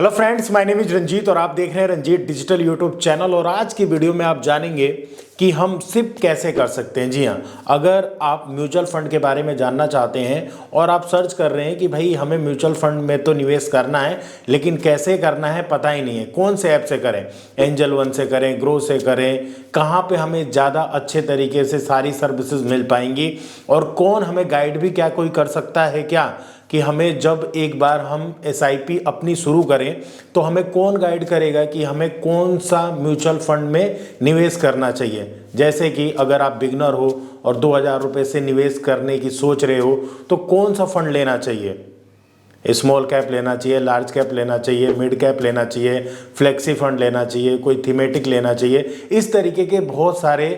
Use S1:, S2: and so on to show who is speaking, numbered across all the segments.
S1: Hello friends, my name is Ranjit और आप देख रहे हैं रंजीत डिजिटल यूट्यूब चैनल। और आज की वीडियो में आप जानेंगे कि हम सिप कैसे कर सकते हैं। जी हाँ, अगर आप म्यूचुअल फंड के बारे में जानना चाहते हैं और आप सर्च कर रहे हैं कि भाई हमें म्यूचुअल फंड में तो निवेश करना है लेकिन कैसे करना है पता ही नहीं है, कौन से ऐप से करें, एंजल वन से करें, ग्रो से करें, कहाँ पे हमें ज़्यादा अच्छे तरीके से सारी सर्विसेज मिल पाएंगी और कौन हमें गाइड भी क्या कोई कर सकता है क्या, कि हमें जब एक बार हम एसआईपी अपनी शुरू करें तो हमें कौन गाइड करेगा कि हमें कौन सा म्यूचुअल फंड में निवेश करना चाहिए। जैसे कि अगर आप बिगनर हो और 2000 रुपये से निवेश करने की सोच रहे हो तो कौन सा फंड लेना चाहिए, स्मॉल कैप लेना चाहिए, लार्ज कैप लेना चाहिए, मिड कैप लेना चाहिए, फ्लेक्सी फंड लेना चाहिए, कोई थीमेटिक लेना चाहिए। इस तरीके के बहुत सारे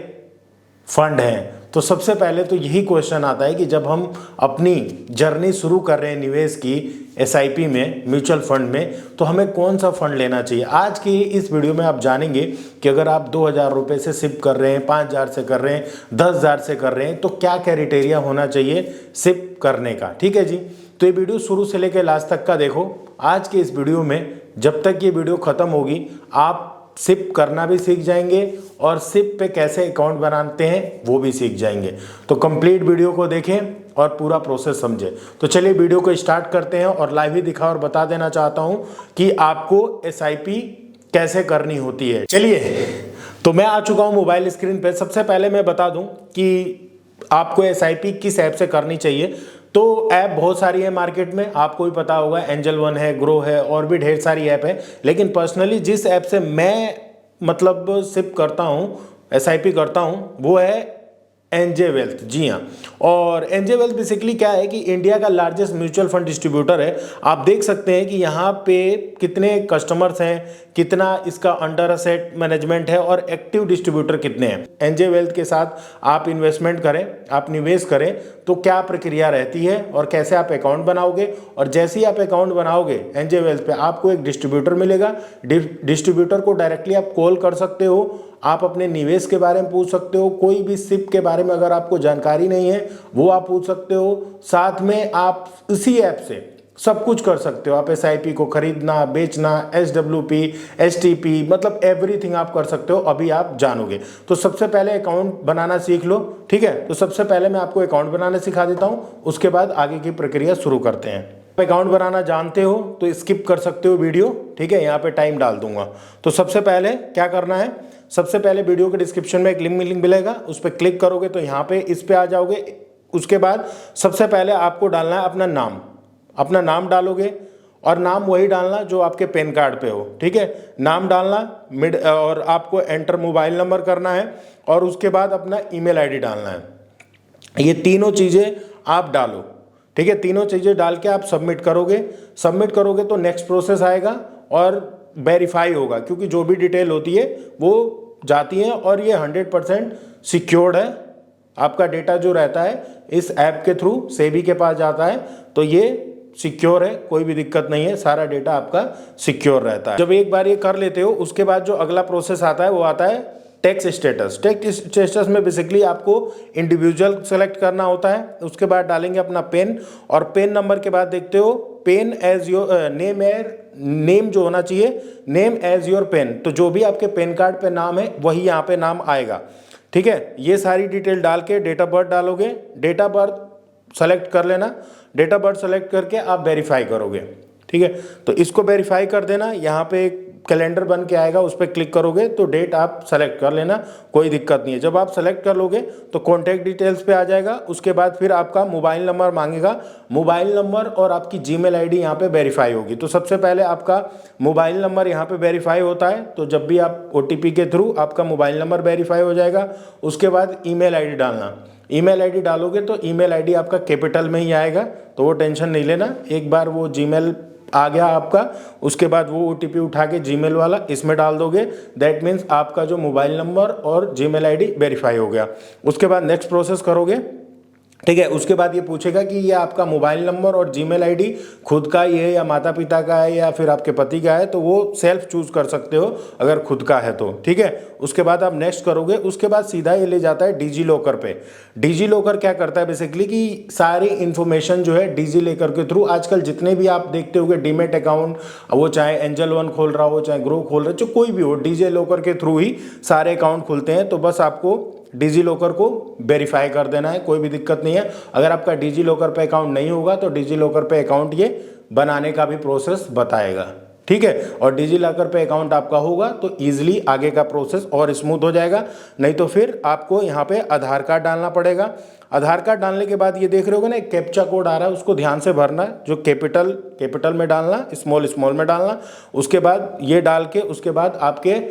S1: फंड हैं। तो सबसे पहले तो यही क्वेश्चन आता है कि जब हम अपनी जर्नी शुरू कर रहे हैं निवेश की एसआईपी में, म्यूचुअल फंड में, तो हमें कौन सा फंड लेना चाहिए। आज की इस वीडियो में आप जानेंगे कि अगर आप 2000 रुपये से सिप कर रहे हैं, 5000 से कर रहे हैं, 10,000 से कर रहे हैं, तो क्या क्राइटेरिया होना चाहिए सिप करने का। ठीक है जी, तो ये वीडियो शुरू से लेकर लास्ट तक का देखो। आज के इस वीडियो में जब तक ये वीडियो ख़त्म होगी आप सिप करना भी सीख जाएंगे और सिप पे कैसे अकाउंट बनाते हैं वो भी सीख जाएंगे। तो कंप्लीट वीडियो को देखें और पूरा प्रोसेस समझें। तो चलिए वीडियो को स्टार्ट करते हैं और लाइव ही दिखा और बता देना चाहता हूं कि आपको एसआईपी कैसे करनी होती है। चलिए, तो मैं आ चुका हूं मोबाइल स्क्रीन पे। सबसे पहले मैं बता दूं कि आपको एसआईपी किस ऐप से करनी चाहिए। तो ऐप बहुत सारी है मार्केट में, आपको भी पता होगा, एंजल वन है, ग्रो है, और भी ढेर सारी ऐप है। लेकिन पर्सनली जिस ऐप से मैं मतलब सिप करता हूँ, एसआईपी करता हूँ, वो है एनजे वेल्थ। जी हाँ, और एनजे वेल्थ बेसिकली क्या है कि इंडिया का लार्जेस्ट म्यूचुअल फंड डिस्ट्रीब्यूटर है। आप देख सकते हैं कि यहाँ पे कितने कस्टमर्स हैं, कितना इसका अंडर असेट मैनेजमेंट है और एक्टिव डिस्ट्रीब्यूटर कितने हैं। एनजे वेल्थ के साथ आप इन्वेस्टमेंट करें, आप निवेश करें तो क्या प्रक्रिया रहती है और कैसे आप अकाउंट बनाओगे। और जैसे ही आप अकाउंट बनाओगे एनजे वेल्थ पे, आपको एक डिस्ट्रीब्यूटर मिलेगा। डिस्ट्रीब्यूटर को डायरेक्टली आप कॉल कर सकते हो, आप अपने निवेश के बारे में पूछ सकते हो, कोई भी सिप के बारे में अगर आपको जानकारी नहीं है वो आप पूछ सकते हो। साथ में आप इसी ऐप से सब कुछ कर सकते हो। आप एसआईपी को खरीदना, बेचना, एसडब्ल्यूपी, एसटीपी, मतलब एवरीथिंग आप कर सकते हो। अभी आप जानोगे। तो सबसे पहले अकाउंट बनाना सीख लो। ठीक है, तो सबसे पहले मैं आपको अकाउंट बनाना सिखा देता हूँ, उसके बाद आगे की प्रक्रिया शुरू करते हैं। अकाउंट बनाना जानते हो तो स्किप कर सकते हो वीडियो। ठीक है, यहाँ पे टाइम डाल दूंगा। तो सबसे पहले क्या करना है, सबसे पहले वीडियो के डिस्क्रिप्शन में एक लिंक मिलेगा, उस पर क्लिक करोगे तो यहाँ पे इस पे आ जाओगे। उसके बाद सबसे पहले आपको डालना है अपना नाम। अपना नाम डालोगे और नाम वही डालना जो आपके पैन कार्ड पे हो। ठीक है, नाम डालना मिड, और आपको एंटर मोबाइल नंबर करना है और उसके बाद अपना ईमेल आईडी डालना है। ये तीनों चीज़ें आप डालो। ठीक है, तीनों चीज़ें डाल के आप सबमिट करोगे। सबमिट करोगे तो नेक्स्ट प्रोसेस आएगा और वेरीफाई होगा, क्योंकि जो भी डिटेल होती है वो जाती है और ये 100% सिक्योर्ड है। आपका डेटा जो रहता है इस ऐप के थ्रू सेबी के पास जाता है, तो ये सिक्योर है, कोई भी दिक्कत नहीं है, सारा डेटा आपका सिक्योर रहता है। जब एक बार ये कर लेते हो उसके बाद जो अगला प्रोसेस आता है वो आता है टैक्स स्टेटस। टैक्स स्टेटस में बेसिकली आपको इंडिविजुअल सेलेक्ट करना होता है। उसके बाद डालेंगे अपना पेन, और पेन नंबर के बाद देखते हो पेन एज योर नेम जो होना चाहिए, नेम एज योर पेन। तो जो भी आपके पेन कार्ड पे नाम है वही यहाँ पे नाम आएगा। ठीक है, ये सारी डिटेल डाल के डेट ऑफ बर्थ डालोगे। डेट ऑफ बर्थ सेलेक्ट कर लेना। डेट ऑफ बर्थ सेलेक्ट करके आप वेरीफाई करोगे। ठीक है, तो इसको वेरीफाई कर देना। यहाँ पे एक कैलेंडर बन के आएगा, उस पर क्लिक करोगे तो डेट आप सेलेक्ट कर लेना, कोई दिक्कत नहीं है। जब आप सेलेक्ट कर लोगे तो कॉन्टैक्ट डिटेल्स पे आ जाएगा। उसके बाद फिर आपका मोबाइल नंबर मांगेगा। मोबाइल नंबर और आपकी जीमेल आईडी यहाँ पे वेरीफाई होगी। तो सबसे पहले आपका मोबाइल नंबर यहाँ पे वेरीफाई होता है, तो जब भी आप ओटीपी के थ्रू आपका मोबाइल नंबर वेरीफाई हो जाएगा। उसके बाद ईमेल आईडी डालना। ईमेल आईडी डालोगे तो ईमेल आईडी आपका कैपिटल में ही आएगा, तो वो टेंशन नहीं लेना। एक बार वो जीमेल आ गया आपका, उसके बाद वो ओटीपी उठा के जीमेल वाला इसमें डाल दोगे। दैट मीन्स आपका जो मोबाइल नंबर और जीमेल आईडी वेरीफाई हो गया। उसके बाद नेक्स्ट प्रोसेस करोगे। ठीक है। उसके बाद ये पूछेगा कि ये आपका मोबाइल नंबर और जीमेल आईडी खुद का ही है या माता पिता का है या फिर आपके पति का है, तो वो सेल्फ चूज कर सकते हो अगर खुद का है तो। ठीक है। उसके बाद आप नेक्स्ट करोगे, उसके बाद सीधा ये ले जाता है डिजी लॉकर पे। डिजी लॉकर क्या करता है बेसिकली कि सारी इन्फॉर्मेशन जो है डिजी लॉकर के थ्रू, आजकल जितने भी आप देखते होगे डीमेट अकाउंट, वो चाहे एंजल वन खोल रहा हो चाहे ग्रो खोल रहा हो, जो कोई भी हो, डिजी लॉकर के थ्रू ही सारे अकाउंट खुलते हैं। तो बस आपको डिजी लॉकर को वेरीफाई कर देना है, कोई भी दिक्कत नहीं है। अगर आपका डिजी लॉकर पे अकाउंट नहीं होगा तो डिजी लॉकर पे अकाउंट ये बनाने का भी प्रोसेस बताएगा। ठीक है। और डिजी लॉकर पे अकाउंट आपका होगा तो इजीली आगे का प्रोसेस और स्मूथ हो जाएगा। नहीं तो फिर आपको यहाँ पे आधार कार्ड डालना पड़ेगा। आधार कार्ड डालने के बाद ये देख रहे होगे ना, एक कैप्चा कोड आ रहा है, उसको ध्यान से भरना है। जो कैपिटल में डालना, स्मॉल में डालना। उसके बाद ये डाल के उसके बाद आपके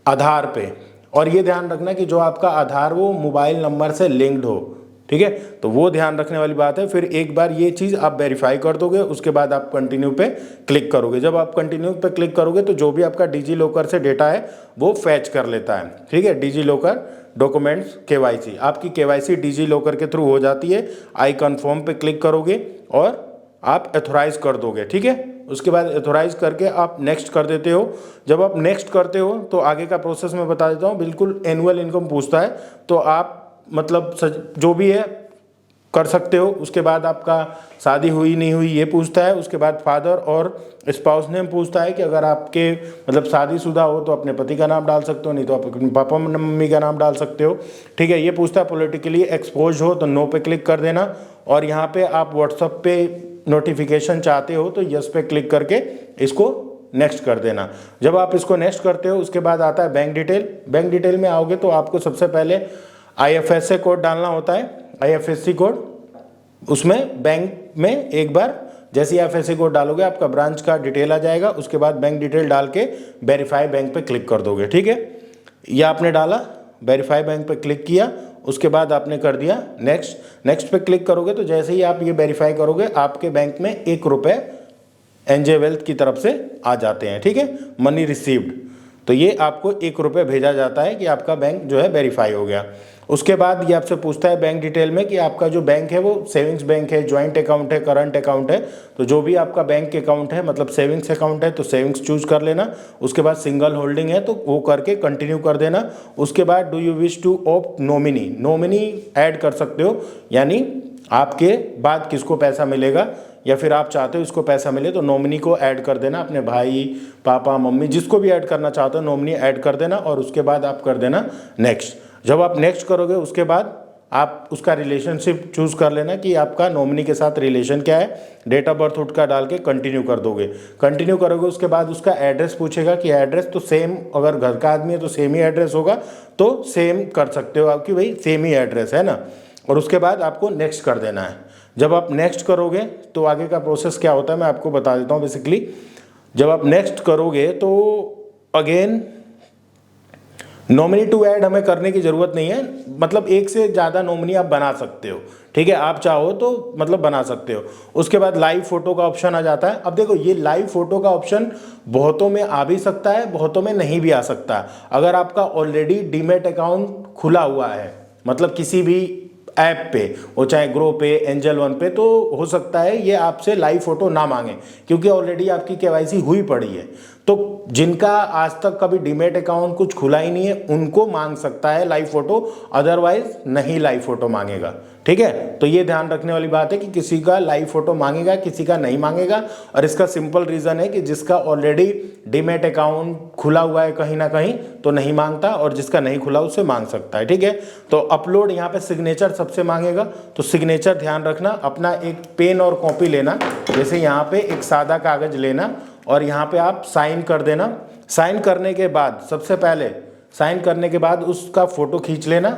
S1: आधार पे, और ये ध्यान रखना कि जो आपका आधार वो मोबाइल नंबर से लिंक्ड हो। ठीक है। तो वो ध्यान रखने वाली बात है। फिर एक बार ये चीज़ आप वेरीफाई कर दोगे, उसके बाद आप कंटिन्यू पे क्लिक करोगे। जब आप कंटिन्यू पे क्लिक करोगे तो जो भी आपका डिजी लॉकर से डेटा है वो फैच कर लेता है। ठीक है। डिजी लॉकर डॉक्यूमेंट्स केवाईसी, आपकी केवाईसी डिजी लॉकर के थ्रू हो जाती है। आई कन्फर्म पे क्लिक करोगे और आप एथोराइज कर दोगे। ठीक है। उसके बाद एथोराइज करके आप नेक्स्ट कर देते हो। जब आप नेक्स्ट करते हो तो आगे का प्रोसेस मैं बता देता हूँ। बिल्कुल एनुअल इनकम पूछता है, तो आप मतलब जो भी है कर सकते हो। उसके बाद आपका शादी हुई नहीं हुई ये पूछता है। उसके बाद फादर और स्पाउस नेम पूछता है कि अगर आपके मतलब शादीशुदा हो तो अपने पति का नाम डाल सकते हो, नहीं तो आप अपने पापा मम्मी का नाम डाल सकते हो। ठीक है। ये पूछता है पॉलिटिकली एक्सपोज हो तो नो पे क्लिक कर देना। और यहाँ पे आप व्हाट्सएप पे नोटिफिकेशन चाहते हो तो यस पे क्लिक करके इसको नेक्स्ट कर देना। जब आप इसको नेक्स्ट करते हो उसके बाद आता है बैंक डिटेल। बैंक डिटेल में आओगे तो आपको सबसे पहले IFSC कोड डालना होता है। IFSC कोड, उसमें बैंक में एक बार जैसे IFSC कोड डालोगे आपका ब्रांच का डिटेल आ जाएगा। उसके बाद बैंक डिटेल डाल के वेरीफाई बैंक पे क्लिक कर दोगे। ठीक है। यह आपने डाला, वेरीफाई बैंक पे क्लिक किया, उसके बाद आपने कर दिया नेक्स्ट पे क्लिक करोगे तो जैसे ही आप ये वेरीफाई करोगे आपके बैंक में ₹1 NJ वेल्थ की तरफ से आ जाते हैं। ठीक है। मनी रिसीव्ड, तो ये आपको ₹1 भेजा जाता है कि आपका बैंक जो है वेरीफाई हो गया। उसके बाद ये आपसे पूछता है बैंक डिटेल में कि आपका जो बैंक है वो सेविंग्स बैंक है, जॉइंट अकाउंट है, करंट अकाउंट है। तो जो भी आपका बैंक अकाउंट है मतलब सेविंग्स अकाउंट है तो सेविंग्स चूज कर लेना। उसके बाद सिंगल होल्डिंग है तो वो करके कंटिन्यू कर देना। उसके बाद do you wish to opt nominee, nominee add कर सकते हो, यानी आपके बाद किसको पैसा मिलेगा या फिर आप चाहते हो इसको पैसा मिले तो नॉमिनी को ऐड कर देना। अपने भाई पापा मम्मी जिसको भी ऐड करना चाहते हो नॉमिनी ऐड कर देना। और उसके बाद आप कर देना नेक्स्ट। जब आप नेक्स्ट करोगे उसके बाद आप उसका रिलेशनशिप चूज कर लेना कि आपका नॉमिनी के साथ रिलेशन क्या है। डेट ऑफ बर्थ उठ का डाल के कंटिन्यू कर दोगे। कंटिन्यू करोगे उसके बाद उसका एड्रेस पूछेगा कि एड्रेस तो सेम, अगर घर का आदमी है तो सेम ही एड्रेस होगा तो सेम कर सकते हो आपकी भाई सेम ही एड्रेस है ना। और उसके बाद आपको नेक्स्ट कर देना है। जब आप नेक्स्ट करोगे तो आगे का प्रोसेस क्या होता है मैं आपको बता देता हूँ। बेसिकली जब आप नेक्स्ट करोगे तो अगेन नॉमिनी टू ऐड हमें करने की ज़रूरत नहीं है, मतलब एक से ज़्यादा नॉमिनी आप बना सकते हो। ठीक है। आप चाहो तो मतलब बना सकते हो। उसके बाद लाइव फोटो का ऑप्शन आ जाता है। अब देखो ये लाइव फोटो का ऑप्शन बहुतों में आ भी सकता है, बहुतों में नहीं भी आ सकता है। अगर आपका ऑलरेडी डीमेट अकाउंट खुला हुआ है मतलब किसी भी ऐप पे, वो चाहे ग्रो पे, एंजल वन पे, तो हो सकता है ये आपसे लाइव फोटो ना मांगे क्योंकि ऑलरेडी आपकी KYC हुई पड़ी है। तो जिनका आज तक कभी डीमेट अकाउंट कुछ खुला ही नहीं है उनको मांग सकता है लाइव फोटो, अदरवाइज नहीं लाइव फोटो मांगेगा। ठीक है। तो ये ध्यान रखने वाली बात है कि किसी का लाइव फोटो मांगेगा, किसी का नहीं मांगेगा। और इसका सिंपल रीजन है कि जिसका ऑलरेडी डीमेट अकाउंट खुला हुआ है कहीं ना कहीं तो नहीं मांगता, और जिसका नहीं खुला उससे मांग सकता है। ठीक है। तो अपलोड यहाँ पे सिग्नेचर सबसे मांगेगा, तो सिग्नेचर ध्यान रखना। अपना एक पेन और कॉपी लेना, जैसे यहाँ पे एक सादा कागज लेना और यहाँ पे आप साइन कर देना। साइन करने के बाद सबसे पहले साइन करने के बाद उसका फोटो खींच लेना।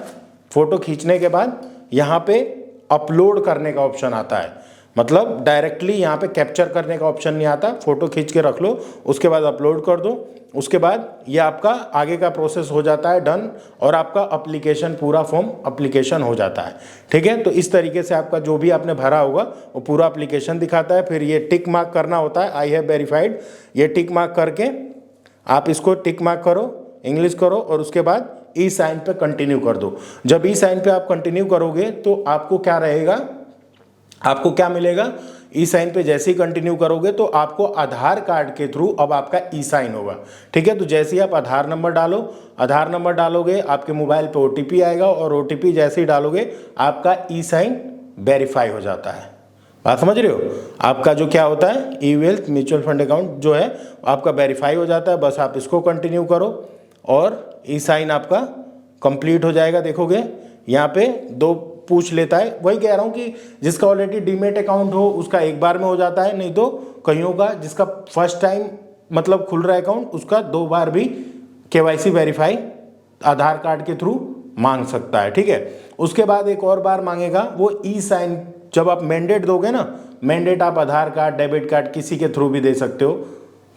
S1: फोटो खींचने के बाद यहाँ पे अपलोड करने का ऑप्शन आता है, मतलब डायरेक्टली यहाँ पे कैप्चर करने का ऑप्शन नहीं आता। फोटो खींच के रख लो, उसके बाद अपलोड कर दो। उसके बाद ये आपका आगे का प्रोसेस हो जाता है डन, और आपका एप्लीकेशन पूरा फॉर्म एप्लीकेशन हो जाता है। ठीक है। तो इस तरीके से आपका जो भी आपने भरा होगा वो पूरा एप्लीकेशन दिखाता है। फिर ये टिक मार्क करना होता है, आई हैव वेरीफाइड। ये टिक मार्क करके आप इसको टिक मार्क करो, इंग्लिश करो और उसके बाद ई साइन पे कंटिन्यू कर दो। जब ई साइन पे आप कंटिन्यू करोगे तो आपको क्या रहेगा, आपको क्या मिलेगा, ई साइन पे जैसे ही कंटिन्यू करोगे तो आपको आधार कार्ड के थ्रू अब आपका ई साइन होगा। ठीक है, तो जैसे ही आप आधार नंबर डालो, आधार नंबर डालोगे आपके मोबाइल पे ओटीपी आएगा और ओटीपी जैसे ही डालोगे आपका ई साइन वेरीफाई हो जाता है। बात समझ रहे हो, आपका जो क्या होता है ई वेल्थ म्यूचुअल फंड अकाउंट जो है आपका वेरीफाई हो जाता है। बस आप इसको कंटिन्यू करो और ई साइन आपका कंप्लीट हो जाएगा। देखोगे यहाँ पे 2 पूछ लेता है, वही कह रहा हूँ कि जिसका ऑलरेडी डीमेट अकाउंट हो उसका एक बार में हो जाता है, नहीं तो कईयों का जिसका फर्स्ट टाइम मतलब खुल रहा है अकाउंट उसका 2 बार भी केवाईसी वेरीफाई आधार कार्ड के थ्रू मांग सकता है। ठीक है, उसके बाद एक और बार मांगेगा वो ई साइन, जब आप मैंडेट दोगे ना, मैंडेट आप आधार कार्ड डेबिट कार्ड किसी के थ्रू भी दे सकते हो।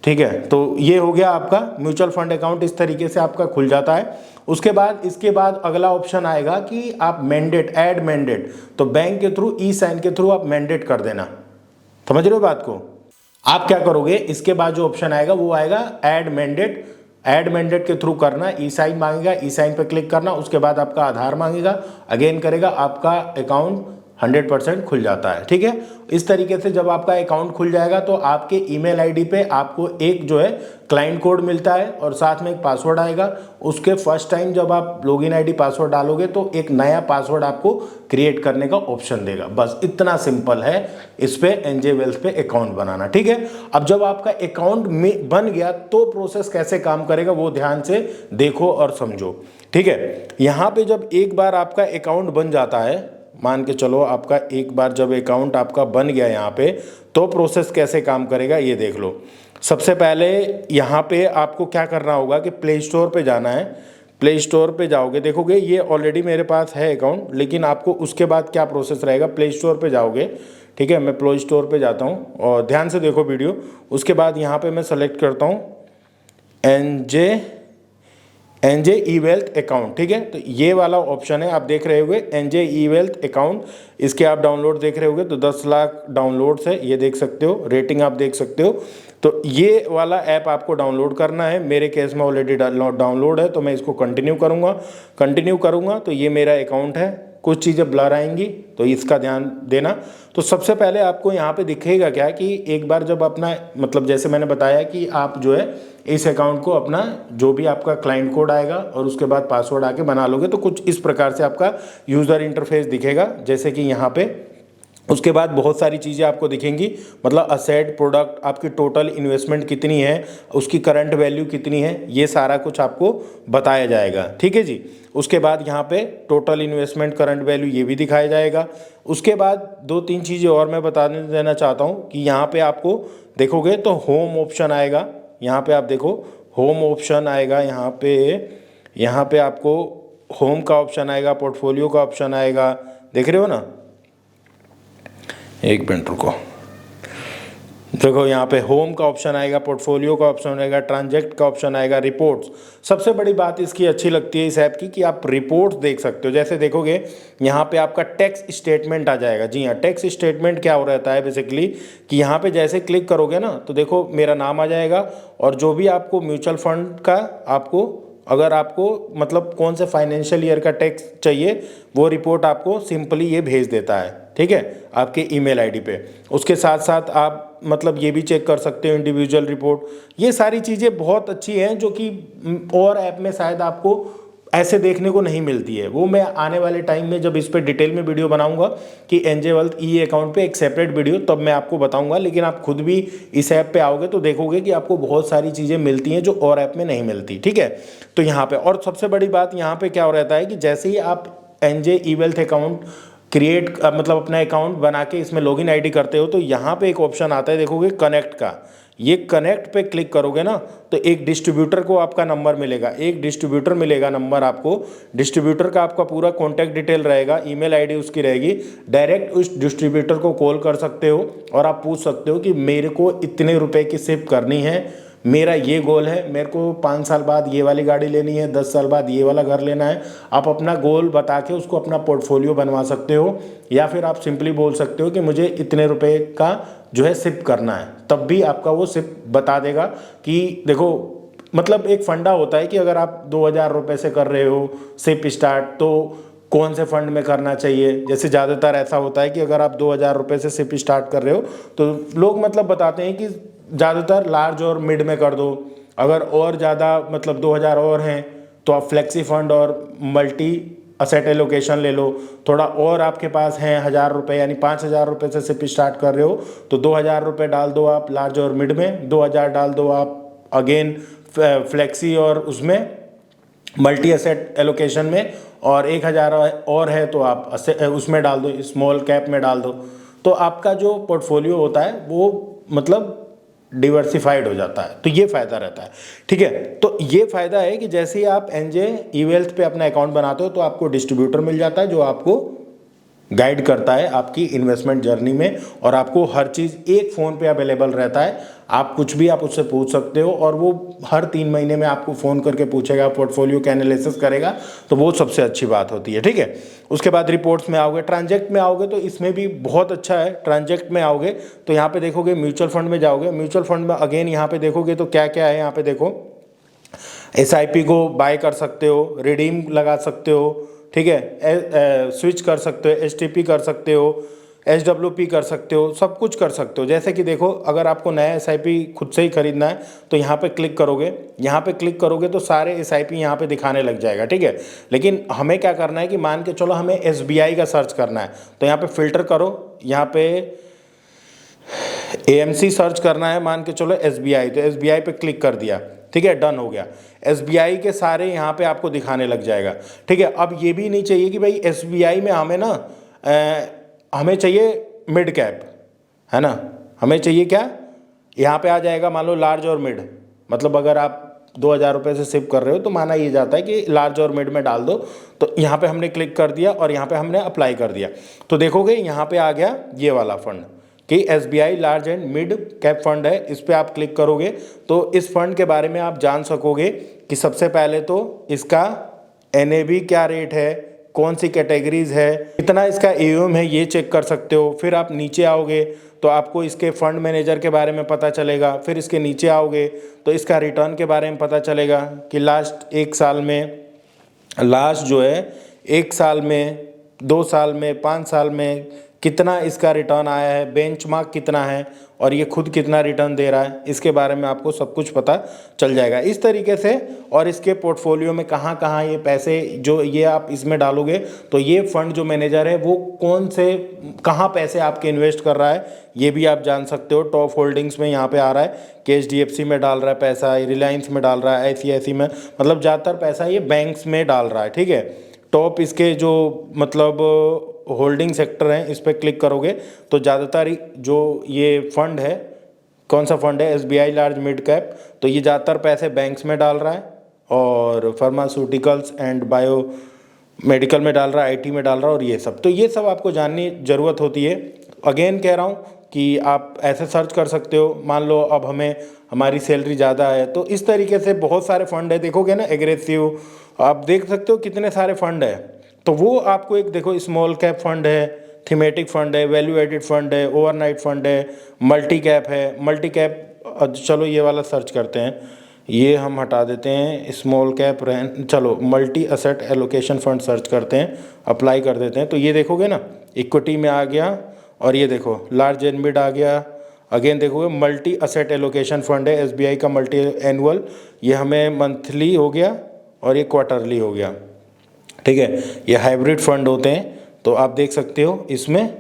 S1: ठीक है, तो ये हो गया आपका म्यूचुअल फंड अकाउंट, इस तरीके से आपका खुल जाता है। उसके बाद इसके बाद अगला ऑप्शन आएगा कि आप मैंडेट ऐड मैंडेट, तो बैंक के थ्रू ई साइन के थ्रू आप मैंडेट कर देना। समझ रहे हो बात को, आप क्या करोगे इसके बाद जो ऑप्शन आएगा वो आएगा ऐड मैंडेट, ऐड मैंडेट के थ्रू करना, ई साइन मांगेगा, ई साइन पे क्लिक करना, उसके बाद आपका आधार मांगेगा, अगेन करेगा, आपका अकाउंट 100% खुल जाता है। ठीक है, इस तरीके से जब आपका अकाउंट खुल जाएगा तो आपके ईमेल आईडी पे आपको एक जो है क्लाइंट कोड मिलता है और साथ में एक पासवर्ड आएगा। उसके फर्स्ट टाइम जब आप लॉगिन आईडी पासवर्ड डालोगे तो एक नया पासवर्ड आपको क्रिएट करने का ऑप्शन देगा। बस इतना सिंपल है इस पे एनजे वेल्थ पे अकाउंट बनाना। ठीक है, अब जब आपका अकाउंट में बन गया तो प्रोसेस कैसे काम करेगा वो ध्यान से देखो और समझो। ठीक है, यहाँ पे जब एक बार आपका अकाउंट बन जाता है, मान के चलो आपका एक बार जब अकाउंट आपका बन गया यहाँ पे, तो प्रोसेस कैसे काम करेगा ये देख लो। सबसे पहले यहाँ पे आपको क्या करना होगा कि प्ले स्टोर पे जाना है। प्ले स्टोर पे जाओगे, देखोगे ये ऑलरेडी मेरे पास है अकाउंट, लेकिन आपको उसके बाद क्या प्रोसेस रहेगा, प्ले स्टोर पे जाओगे। ठीक है, मैं प्ले स्टोर पे जाता हूँ और ध्यान से देखो वीडियो। उसके बाद यहाँ पे मैं सेलेक्ट करता हूँ एनजे ई वेल्थ अकाउंट। ठीक है, तो ये वाला ऑप्शन है, आप देख रहे होगे एनजे ई वेल्थ अकाउंट। इसके आप डाउनलोड देख रहे होगे तो 10 लाख डाउनलोड्स है, ये देख सकते हो, रेटिंग आप देख सकते हो। तो ये वाला ऐप आपको डाउनलोड करना है। मेरे केस में ऑलरेडी डाउनलोड है तो मैं इसको कंटिन्यू करूँगा तो ये मेरा अकाउंट है। कुछ चीज़ें ब्लर आएंगी तो इसका ध्यान देना। तो सबसे पहले आपको यहाँ पे दिखेगा क्या कि एक बार जब अपना मतलब जैसे मैंने बताया कि आप जो है इस अकाउंट को अपना जो भी आपका क्लाइंट कोड आएगा और उसके बाद पासवर्ड आके बना लोगे तो कुछ इस प्रकार से आपका यूज़र इंटरफेस दिखेगा, जैसे कि यहाँ पे। उसके बाद बहुत सारी चीज़ें आपको दिखेंगी, मतलब असेट, प्रोडक्ट, आपकी टोटल इन्वेस्टमेंट कितनी है, उसकी करंट वैल्यू कितनी है, ये सारा कुछ आपको बताया जाएगा। ठीक है जी। उसके बाद यहाँ पे टोटल इन्वेस्टमेंट, करंट वैल्यू ये भी दिखाया जाएगा। उसके बाद 2-3 चीज़ें और मैं बता देना चाहता हूँ कि यहाँ पे आपको देखोगे तो होम ऑप्शन आएगा। यहाँ पे आप देखो होम ऑप्शन आएगा, यहाँ पे आपको होम का ऑप्शन आएगा, पोर्टफोलियो का ऑप्शन आएगा, देख रहे हो ना। एक मिनट रुको, देखो यहाँ पे होम का ऑप्शन आएगा, पोर्टफोलियो का ऑप्शन आएगा, ट्रांजैक्ट का ऑप्शन आएगा, रिपोर्ट्स। सबसे बड़ी बात इसकी अच्छी लगती है इस ऐप की कि आप रिपोर्ट्स देख सकते हो। जैसे देखोगे यहाँ पे आपका टैक्स स्टेटमेंट आ जाएगा। जी हाँ, टैक्स स्टेटमेंट क्या हो रहता है बेसिकली कि यहाँ पे जैसे क्लिक करोगे ना तो देखो मेरा नाम आ जाएगा और जो भी आपको म्यूचुअल फंड का अगर आपको मतलब कौन से फाइनेंशियल ईयर का टैक्स चाहिए वो रिपोर्ट आपको सिंपली ये भेज देता है। ठीक है, आपके ईमेल आईडी पे। उसके साथ साथ आप मतलब ये भी चेक कर सकते हो इंडिविजुअल रिपोर्ट। ये सारी चीज़ें बहुत अच्छी हैं जो कि और ऐप में शायद आपको ऐसे देखने को नहीं मिलती है। वो मैं आने वाले टाइम में जब इस पर डिटेल में वीडियो बनाऊंगा कि एनजे वेल्थ ई अकाउंट पे एक सेपरेट वीडियो, तब मैं आपको बताऊंगा। लेकिन आप खुद भी इस ऐप पे आओगे तो देखोगे कि आपको बहुत सारी चीज़ें मिलती हैं जो और ऐप में नहीं मिलती। ठीक है, तो यहाँ पे और सबसे बड़ी बात यहाँ पे क्या हो रहता है कि जैसे ही आप एनजे ई वेल्थ अकाउंट क्रिएट मतलब अपना अकाउंट बना के इसमें लॉगिन आईडी करते हो तो यहाँ पे एक ऑप्शन आता है, देखोगे कनेक्ट का। ये कनेक्ट पे क्लिक करोगे ना तो एक डिस्ट्रीब्यूटर को आपका नंबर मिलेगा, एक डिस्ट्रीब्यूटर मिलेगा नंबर आपको। डिस्ट्रीब्यूटर का आपका पूरा कॉन्टैक्ट डिटेल रहेगा, ईमेल आईडी उसकी रहेगी। डायरेक्ट उस डिस्ट्रीब्यूटर को कॉल कर सकते हो और आप पूछ सकते हो कि मेरे को इतने रुपए की शिप करनी है, मेरा ये गोल है, मेरे को 5 साल बाद ये वाली गाड़ी लेनी है, 10 साल बाद ये वाला घर लेना है। आप अपना गोल बता के उसको अपना पोर्टफोलियो बनवा सकते हो, या फिर आप सिंपली बोल सकते हो कि मुझे इतने रुपए का जो है सिप करना है, तब भी आपका वो सिप बता देगा कि देखो मतलब एक फंडा होता है कि अगर आप 2,000 रुपये से कर रहे हो सिप स्टार्ट, तो कौन से फंड में करना चाहिए। जैसे ज़्यादातर ऐसा होता है कि अगर आप 2,000 रुपये से सिप स्टार्ट कर रहे हो तो लोग मतलब बताते हैं कि ज़्यादातर लार्ज और मिड में कर दो। अगर और ज़्यादा मतलब 2,000 और हैं तो आप फ्लेक्सी फंड और मल्टी असेट एलोकेशन ले लो। थोड़ा और आपके पास है 1,000 रुपये यानी 5,000 रुपये से सिप स्टार्ट कर रहे हो तो 2,000 रुपये डाल दो आप लार्ज और मिड में, 2,000 डाल दो आप अगेन फ्लेक्सी और उसमें मल्टी एसेट एलोकेशन में, और 1,000 और है तो आप उसमें डाल दो, स्मॉल कैप में डाल दो। तो आपका जो पोर्टफोलियो होता है वो मतलब डिवर्सिफाइड हो जाता है, तो ये फ़ायदा रहता है। ठीक है, तो ये फ़ायदा है कि जैसे ही आप एनजे ई वेल्थ पे अपना अकाउंट बनाते हो तो आपको डिस्ट्रीब्यूटर मिल जाता है जो आपको गाइड करता है आपकी इन्वेस्टमेंट जर्नी में, और आपको हर चीज़ एक फ़ोन पे अवेलेबल रहता है। आप कुछ भी आप उससे पूछ सकते हो और वो हर 3 महीने में आपको फ़ोन करके पूछेगा, पोर्टफोलियो का एनालिसिस करेगा, तो वो सबसे अच्छी बात होती है। ठीक है, उसके बाद रिपोर्ट्स में आओगे, ट्रांजेक्ट में आओगे तो इसमें भी बहुत अच्छा है। ट्रांजेक्ट में आओगे तो यहाँ पे देखोगे म्यूचुअल फंड में जाओगे, म्यूचुअल फंड में अगेन यहाँ पे देखोगे तो क्या क्या है। यहाँ पे देखो SIP को बाय कर सकते हो, रिडीम लगा सकते हो, ठीक है, स्विच कर सकते हो, STP कर सकते हो, SWP कर सकते हो, सब कुछ कर सकते हो। जैसे कि देखो अगर आपको नया SIP खुद से ही खरीदना है तो यहाँ पे क्लिक करोगे, यहाँ पे क्लिक करोगे तो सारे SIP यहाँ पे दिखाने लग जाएगा। ठीक है, लेकिन हमें क्या करना है कि मान के चलो हमें SBI का सर्च करना है तो यहाँ पे फिल्टर करो, यहाँ पे AMC सर्च करना है, मान के चलो SBI, तो SBI पे क्लिक कर दिया। ठीक है, डन हो गया। SBI के सारे यहाँ पे आपको दिखाने लग जाएगा। ठीक है, अब ये भी नहीं चाहिए कि भाई SBI में हमें ना हमें चाहिए मिड कैप, है ना, हमें चाहिए क्या, यहाँ पे आ जाएगा मान लो लार्ज और मिड। मतलब अगर आप 2,000 रुपये से सिप कर रहे हो तो माना ये जाता है कि लार्ज और मिड में डाल दो, तो यहाँ पे हमने क्लिक कर दिया और यहाँ पे हमने अप्लाई कर दिया। तो देखोगे यहाँ पे आ गया ये वाला फंड कि SBI large and mid cap fund है। इस पर आप क्लिक करोगे तो इस फंड के बारे में आप जान सकोगे कि सबसे पहले तो इसका NAV क्या रेट है, कौन सी कैटेगरीज है, कितना इसका AUM है, ये चेक कर सकते हो। फिर आप नीचे आओगे तो आपको इसके फंड मैनेजर के बारे में पता चलेगा। फिर इसके नीचे आओगे तो इसका रिटर्न के बारे में पता चलेगा कि लास्ट 1 साल में, लास्ट जो है 1 साल में, 2 साल में, 5 साल में कितना इसका रिटर्न आया है, बेंचमार्क कितना है और ये खुद कितना रिटर्न दे रहा है, इसके बारे में आपको सब कुछ पता चल जाएगा इस तरीके से। और इसके पोर्टफोलियो में कहाँ कहाँ ये पैसे जो ये आप इसमें डालोगे तो ये फंड जो मैनेजर है वो कौन से कहाँ पैसे आपके इन्वेस्ट कर रहा है ये भी आप जान सकते हो। टॉप होल्डिंग्स में यहाँ पे आ रहा है कि HDFC में डाल रहा है पैसा, रिलायंस में डाल रहा है, ICICI में, मतलब ज़्यादातर पैसा ये बैंक्स में डाल रहा है। ठीक है, टॉप इसके जो मतलब होल्डिंग सेक्टर हैं इस पर क्लिक करोगे तो ज़्यादातर जो ये फंड है, कौन सा फंड है, SBI लार्ज मिड कैप, तो ये ज़्यादातर पैसे बैंक्स में डाल रहा है और फार्मास्यूटिकल्स एंड बायो मेडिकल में डाल रहा है, IT में डाल रहा है और ये सब। तो ये सब आपको जानने ज़रूरत होती है। अगेन कह रहा हूँ कि आप ऐसे सर्च कर सकते हो। मान लो अब हमें हमारी सैलरी ज़्यादा है तो इस तरीके से बहुत सारे फंड है, देखोगे ना एग्रेसिव, आप देख सकते हो कितने सारे फंड है। तो वो आपको एक देखो स्मॉल कैप फंड है, थीमेटिक फंड है, वैल्यू एडेड फंड है, ओवरनाइट फंड है, मल्टी कैप है। मल्टी कैप चलो ये वाला सर्च करते हैं, ये हम हटा देते हैं, स्मॉल कैप चलो multi asset allocation fund search करते हैं, अप्लाई कर देते हैं। तो ये देखोगे ना इक्विटी में आ गया और ये देखो लार्ज एंड मिड आ गया। अगेन देखोगे मल्टी असेट एलोकेशन फंड है SBI का मल्टी एनुअल, ये हमें मंथली हो गया और ये क्वार्टरली हो गया। ठीक है, ये हाइब्रिड फंड होते हैं। तो आप देख सकते हो इसमें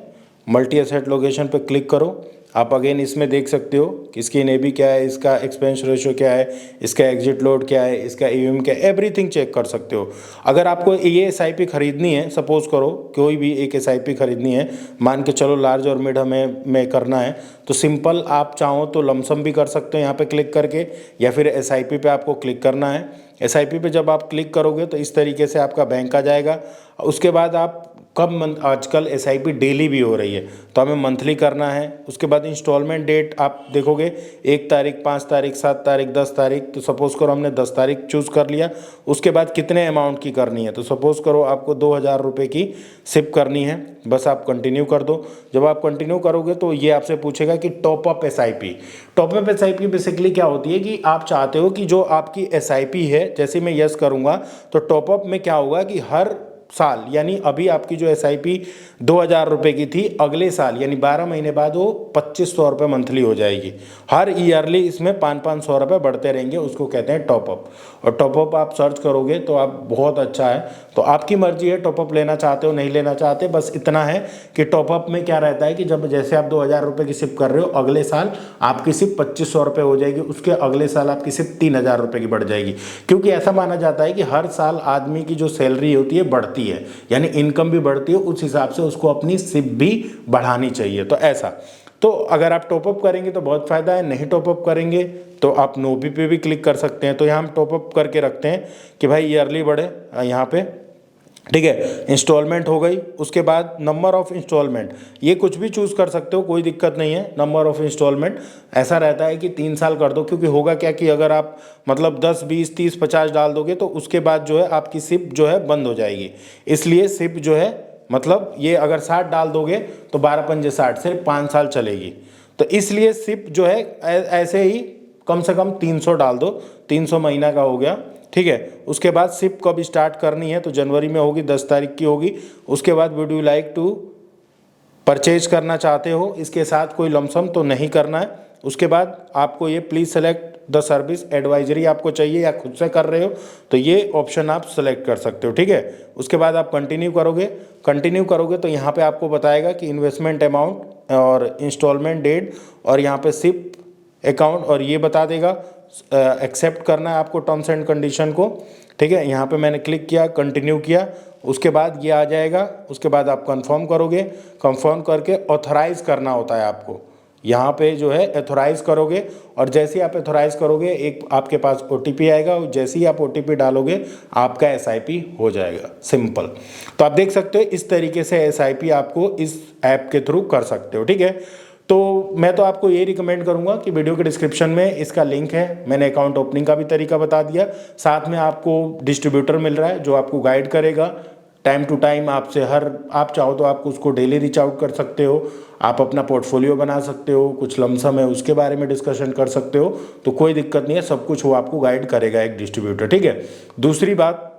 S1: मल्टी एसेट लोकेशन पे क्लिक करो, आप अगेन इसमें देख सकते हो कि इसकी NAV क्या है, इसका एक्सपेंस रेशियो क्या है, इसका एग्जिट लोड क्या है, इसका AUM क्या है, एवरीथिंग चेक कर सकते हो। अगर आपको ये SIP खरीदनी है, सपोज करो कोई भी एक SIP खरीदनी है, मान के चलो लार्ज और मिड हमें में करना है, तो सिंपल आप चाहो तो लमसम भी कर सकते हो यहाँ पे क्लिक करके, या फिर SIP पे आपको क्लिक करना है। SIP पे जब आप क्लिक करोगे तो इस तरीके से आपका बैंक आ जाएगा। उसके बाद आप कब आजकल एसआईपी डेली भी हो रही है, तो हमें मंथली करना है। उसके बाद इंस्टॉलमेंट डेट आप देखोगे 1 तारीख, 5 तारीख, 7 तारीख, 10 तारीख। तो सपोज़ करो हमने 10 तारीख चूज़ कर लिया। उसके बाद कितने अमाउंट की करनी है, तो सपोज़ करो आपको 2000 रुपये की सिप करनी है। बस आप कंटिन्यू कर दो। जब आप कंटिन्यू करोगे तो ये आपसे पूछेगा कि top up SIP. Top up SIP basically क्या होती है कि आप चाहते हो कि जो आपकी एसआईपी है, जैसे मैं यस करूँगा तो टॉपअप में क्या होगा कि हर साल, यानी अभी आपकी जो एसआईपी 2000 रुपये की थी, अगले साल यानी 12 महीने बाद वो 2500 रुपये मंथली हो जाएगी। हर ईयरली इसमें 500-500 रुपये बढ़ते रहेंगे, उसको कहते हैं टॉपअप। और टॉपअप आप सर्च करोगे तो आप बहुत अच्छा है। तो आपकी मर्जी है, टॉपअप लेना चाहते हो नहीं लेना चाहते। बस इतना है कि टॉपअप में क्या रहता है कि जब जैसे आप 2000 रुपये की सिप कर रहे हो, अगले साल आपकी सिप 2500 रुपये हो जाएगी, उसके अगले साल आपकी सिप 3000 रुपये की बढ़ जाएगी। क्योंकि ऐसा माना जाता है कि हर साल आदमी की जो सैलरी होती है बढ़ती है, यानी इनकम भी बढ़ती है, उस हिसाब से उसको अपनी सिप भी बढ़ानी चाहिए। तो ऐसा, तो अगर आप टॉपअप करेंगे तो बहुत फ़ायदा है, नहीं टॉपअप करेंगे तो आप नो बी पे भी क्लिक कर सकते हैं। तो यहाँ हम टॉपअप करके रखते हैं कि भाई ईयरली बढ़े यहाँ पे, ठीक है। इंस्टॉलमेंट हो गई। उसके बाद नंबर ऑफ़ इंस्टॉलमेंट, ये कुछ भी चूज़ कर सकते हो, कोई दिक्कत नहीं है। नंबर ऑफ़ इंस्टॉलमेंट ऐसा रहता है कि 3 साल कर दो, क्योंकि होगा क्या कि अगर आप मतलब 10, 20, 30, 50 डाल दोगे तो उसके बाद जो है आपकी सिप जो है बंद हो जाएगी। इसलिए सिप जो है मतलब ये अगर 60 डाल दोगे तो 12 पंजे 60, सिर्फ 5 साल चलेगी। तो इसलिए सिप जो है ऐसे ही कम से कम 300 डाल दो, 300 महीना का हो गया, ठीक है। उसके बाद सिप कब स्टार्ट करनी है, तो जनवरी में होगी, 10 तारीख की होगी। उसके बाद would you like to purchase करना चाहते हो, इसके साथ कोई लमसम तो नहीं करना है। उसके बाद आपको ये please select the service advisory आपको चाहिए या खुद से कर रहे हो, तो ये ऑप्शन आप सेलेक्ट कर सकते हो, ठीक है। उसके बाद आप कंटिन्यू करोगे तो यहाँ पे आपको बताएगा कि इन्वेस्टमेंट अमाउंट और इंस्टॉलमेंट डेट और यहाँ पे सिप अकाउंट, और ये बता देगा एक्सेप्ट करना है आपको टर्म्स एंड कंडीशन को, ठीक है। यहाँ पे मैंने क्लिक किया, कंटिन्यू किया। उसके बाद ये आ जाएगा। उसके बाद आप कंफर्म करोगे, कंफर्म करके ऑथराइज़ करना होता है आपको। यहाँ पे जो है ऑथराइज़ करोगे, और जैसे ही आप ऑथराइज़ करोगे एक आपके पास ओटीपी आएगा, और जैसे ही आप ओटीपी डालोगे आपका एसआईपी हो जाएगा, सिंपल। तो आप देख सकते हो इस तरीके से एसआईपी आपको इस ऐप के थ्रू कर सकते हो, ठीक है। तो मैं तो आपको ये रिकमेंड करूंगा कि वीडियो के डिस्क्रिप्शन में इसका लिंक है, मैंने अकाउंट ओपनिंग का भी तरीका बता दिया, साथ में आपको डिस्ट्रीब्यूटर मिल रहा है जो आपको गाइड करेगा टाइम टू टाइम आपसे। आप चाहो तो आप उसको डेली रीच आउट कर सकते हो, आप अपना पोर्टफोलियो बना सकते हो, कुछ लमसम है उसके बारे में डिस्कशन कर सकते हो, तो कोई दिक्कत नहीं है, सब कुछ वो आपको गाइड करेगा एक डिस्ट्रीब्यूटर, ठीक है। दूसरी बात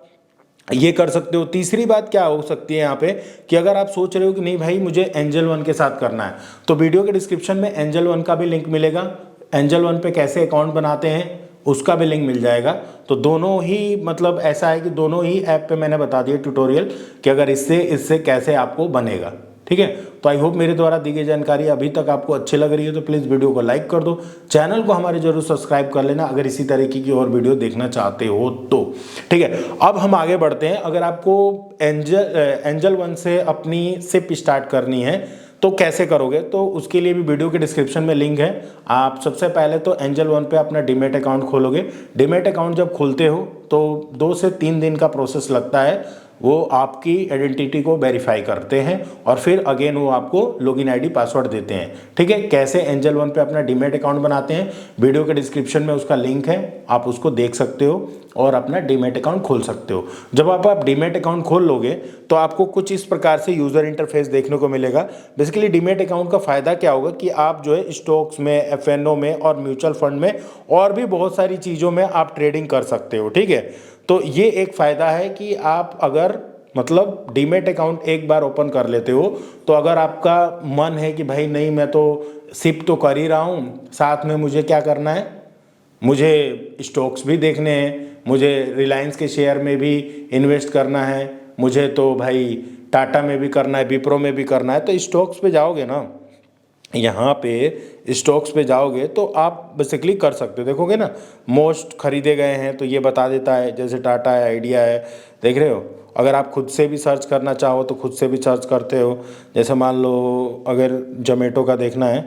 S1: ये कर सकते हो। तीसरी बात क्या हो सकती है यहाँ पे कि अगर आप सोच रहे हो कि नहीं भाई मुझे एंजल वन के साथ करना है, तो वीडियो के डिस्क्रिप्शन में एंजल वन का भी लिंक मिलेगा। एंजल वन पे कैसे अकाउंट बनाते हैं उसका भी लिंक मिल जाएगा। तो दोनों ही मतलब ऐसा है कि दोनों ही ऐप पे मैंने बता दिया ट्यूटोरियल कि अगर इससे कैसे आपको बनेगा, ठीक है। तो आई होप मेरे द्वारा दी गई जानकारी अभी तक आपको अच्छी लग रही है, तो प्लीज़ वीडियो को लाइक कर दो, चैनल को हमारे जरूर सब्सक्राइब कर लेना अगर इसी तरीके की और वीडियो देखना चाहते हो तो, ठीक है। अब हम आगे बढ़ते हैं। अगर आपको एंजल वन से अपनी सिप स्टार्ट करनी है तो कैसे करोगे, तो उसके लिए भी वीडियो के डिस्क्रिप्शन में लिंक है। आप सबसे पहले तो एंजल वन पे अपना डीमैट अकाउंट खोलोगे। डीमैट अकाउंट जब खोलते हो तो 2 से 3 दिन का प्रोसेस लगता है, वो आपकी आइडेंटिटी को वेरीफाई करते हैं और फिर अगेन वो आपको लॉगिन आईडी पासवर्ड देते हैं, ठीक है। कैसे एंजल वन पे अपना डीमैट अकाउंट बनाते हैं, वीडियो के डिस्क्रिप्शन में उसका लिंक है, आप उसको देख सकते हो और अपना डीमैट अकाउंट खोल सकते हो। जब आप डीमैट अकाउंट खोल लोगे तो आपको कुछ इस प्रकार से यूज़र इंटरफेस देखने को मिलेगा। बेसिकली डीमैट अकाउंट का फ़ायदा क्या होगा कि आप जो है स्टॉक्स में, एफएनओ में और म्यूचुअल फंड में और भी बहुत सारी चीज़ों में आप ट्रेडिंग कर सकते हो, ठीक है। तो ये एक फ़ायदा है कि आप अगर मतलब डीमैट अकाउंट एक बार ओपन कर लेते हो, तो अगर आपका मन है कि भाई नहीं मैं तो सिप तो कर ही रहा हूँ, साथ में मुझे क्या करना है, मुझे स्टॉक्स भी देखने हैं, मुझे रिलायंस के शेयर में भी इन्वेस्ट करना है, मुझे तो भाई टाटा में भी करना है, विप्रो में भी करना है, तो स्टॉक्स पे जाओगे ना, यहाँ पे स्टॉक्स पे जाओगे तो आप बेसिकली कर सकते हो। देखोगे ना मोस्ट खरीदे गए हैं तो ये बता देता है, जैसे टाटा है, आइडिया है, देख रहे हो। अगर आप खुद से भी सर्च करना चाहो तो खुद से भी सर्च करते हो। जैसे मान लो अगर जोमेटो का देखना है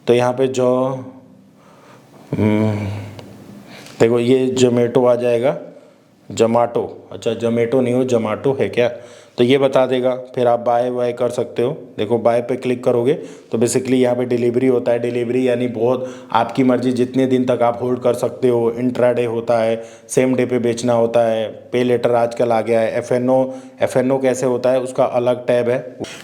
S1: तो यहाँ पे जो देखो ये जोमेटो आ जाएगा, जोमाटो, अच्छा जोमेटो नहीं हो जोमाटो है क्या, तो ये बता देगा। फिर आप बाय वाय कर सकते हो। देखो बाय पे क्लिक करोगे तो बेसिकली यहाँ पे डिलीवरी होता है। डिलीवरी यानी बहुत आपकी मर्जी, जितने दिन तक आप होल्ड कर सकते हो। इंट्राडे होता है, सेम डे पे बेचना होता है। पे लेटर आजकल आ गया है। एफ एन ओ कैसे होता है उसका अलग टैब है,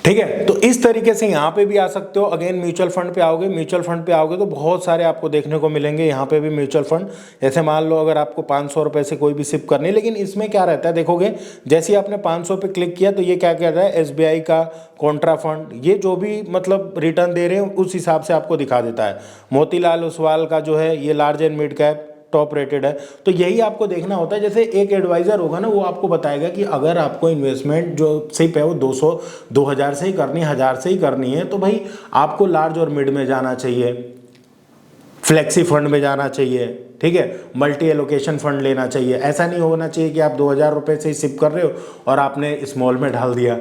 S1: ठीक है। तो इस तरीके से यहाँ पे भी आ सकते हो। अगेन म्यूचुअल फंड पे आओगे, म्यूचुअल फंड पे आओगे तो बहुत सारे आपको देखने को मिलेंगे यहाँ पे भी म्यूचुअल फंड। जैसे मान लो अगर आपको 500 रुपये से कोई भी सिप करनी है, लेकिन इसमें क्या रहता है देखोगे, जैसे ही आपने 500 पे क्लिक किया तो ये क्या कह रहा है, एसबीआई का कॉन्ट्रा फंड, ये जो भी मतलब रिटर्न दे रहे हैं उस हिसाब से आपको दिखा देता है। मोतीलाल ओसवाल का जो है ये large and mid cap top rated है। तो यही आपको देखना होता है। जैसे एक एडवाइजर होगा ना, वो आपको बताएगा कि अगर आपको इन्वेस्टमेंट जो सिप है वो 2000 से ही करनी है, 1000 से ही करनी है, तो भाई आपको लार्ज और मिड में जाना चाहिए, फ्लेक्सी फंड में जाना चाहिए, ठीक है, मल्टी एलोकेशन फंड लेना चाहिए। ऐसा नहीं होना चाहिए कि आप 2000 रुपये से ही सिप कर रहे हो और आपने स्मॉल में डाल दिया,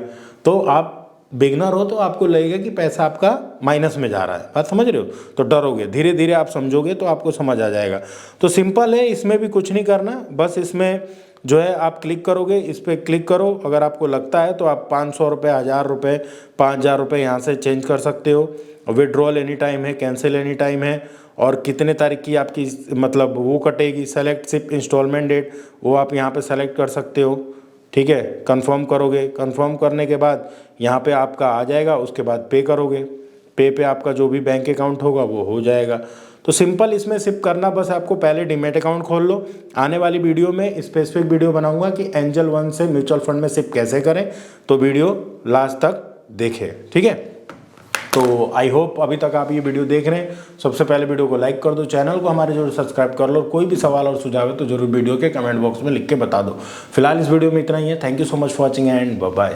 S1: तो आप बिगनर हो तो आपको लगेगा कि पैसा आपका माइनस में जा रहा है। बात समझ रहे हो? तो डरोगे, धीरे धीरे आप समझोगे तो आपको समझ आ जाएगा। तो सिंपल है, इसमें भी कुछ नहीं करना, बस इसमें जो है आप क्लिक करोगे, इस पर क्लिक करो। अगर आपको लगता है तो आप 500 रुपये, 1000 रुपये, 5000 रुपये यहाँ से चेंज कर सकते हो। विड्रॉल एनी टाइम है, कैंसिल एनी टाइम है, और कितने तारीख की आपकी मतलब वो कटेगी, सेलेक्ट सिप इंस्टॉलमेंट डेट, वो आप यहाँ पे सेलेक्ट कर सकते हो, ठीक है। कंफर्म करोगे, कंफर्म करने के बाद यहाँ पे आपका आ जाएगा, उसके बाद पे करोगे, पे आपका जो भी बैंक अकाउंट होगा वो हो जाएगा। तो सिंपल इसमें सिप करना, बस आपको पहले डीमैट अकाउंट खोल लो। आने वाली वीडियो में स्पेसिफिक वीडियो बनाऊंगा कि एंजल वन से म्यूचुअल फंड में सिप कैसे करें, तो वीडियो लास्ट तक देखें, ठीक है। तो आई होप अभी तक आप ये वीडियो देख रहे हैं। सबसे पहले वीडियो को लाइक कर दो, चैनल को हमारे जरूर सब्सक्राइब कर लो। कोई भी सवाल और सुझाव है तो जरूर वीडियो के कमेंट बॉक्स में लिख के बता दो। फिलहाल इस वीडियो में इतना ही है। Thank you so much for watching and bye bye.